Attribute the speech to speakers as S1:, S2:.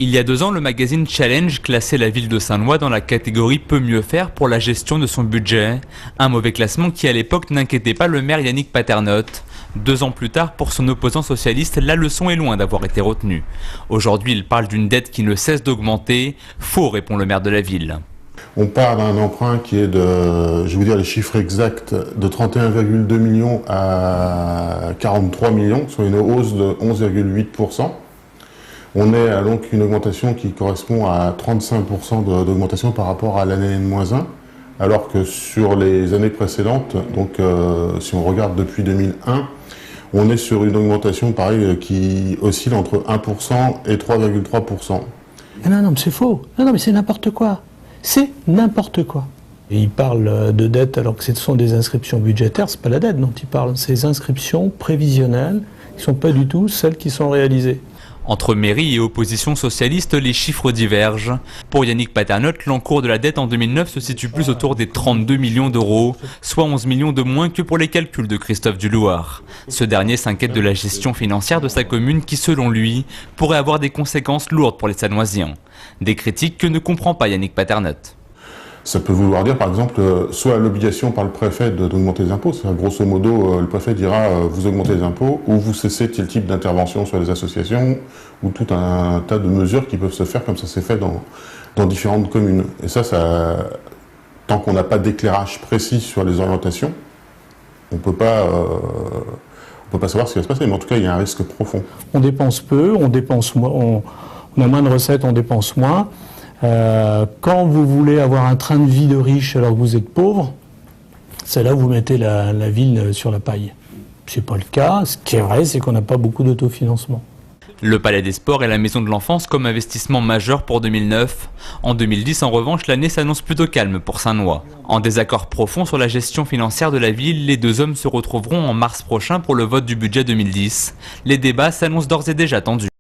S1: Il y a 2 ans, le magazine Challenge classait la ville de Saint-Noix dans la catégorie Peut mieux faire pour la gestion de son budget. Un mauvais classement qui à l'époque n'inquiétait pas le maire Yannick Paternotte. 2 ans plus tard, pour son opposant socialiste, la leçon est loin d'avoir été retenue. Aujourd'hui, il parle d'une dette qui ne cesse d'augmenter. Faux, répond le maire de la ville.
S2: On part d'un emprunt qui est de, je vais vous dire les chiffres exacts, de 31,2 millions à 43 millions, soit une hausse de 11,8%. On est à donc une augmentation qui correspond à 35% d'augmentation par rapport à l'année N-1, alors que sur les années précédentes, donc si on regarde depuis 2001, on est sur une augmentation pareil qui oscille entre 1% et 3,3%.
S3: Non, mais c'est faux. Non, mais c'est n'importe quoi. C'est n'importe quoi. Et il parle de dette alors que ce sont des inscriptions budgétaires, c'est pas la dette dont il parle, c'est des inscriptions prévisionnelles qui ne sont pas du tout celles qui sont réalisées.
S1: Entre mairie et opposition socialiste, les chiffres divergent. Pour Yannick Paternotte, l'encours de la dette en 2009 se situe plus autour des 32 millions d'euros, soit 11 millions de moins que pour les calculs de Christophe Dulouard. Ce dernier s'inquiète de la gestion financière de sa commune qui, selon lui, pourrait avoir des conséquences lourdes pour les Sannoisiens. Des critiques que ne comprend pas Yannick Paternotte.
S2: Ça peut vouloir dire, par exemple, soit l'obligation par le préfet d'augmenter les impôts, c'est-à-dire grosso modo, le préfet dira vous augmentez les impôts ou vous cessez tel type d'intervention sur les associations ou tout un tas de mesures qui peuvent se faire comme ça s'est fait dans différentes communes. Et ça tant qu'on n'a pas d'éclairage précis sur les orientations, on peut pas savoir ce qui va se passer, mais en tout cas, il y a un risque profond.
S3: On dépense peu, on dépense moins, on a moins de recettes, on dépense moins. Quand vous voulez avoir un train de vie de riche alors que vous êtes pauvre, c'est là où vous mettez la ville sur la paille. C'est pas le cas. Ce qui est vrai, c'est qu'on n'a pas beaucoup d'autofinancement.
S1: Le Palais des Sports et la Maison de l'Enfance comme investissement majeur pour 2009. En 2010, en revanche, l'année s'annonce plutôt calme pour Saint-Noix. En désaccord profond sur la gestion financière de la ville, les 2 hommes se retrouveront en mars prochain pour le vote du budget 2010. Les débats s'annoncent d'ores et déjà tendus.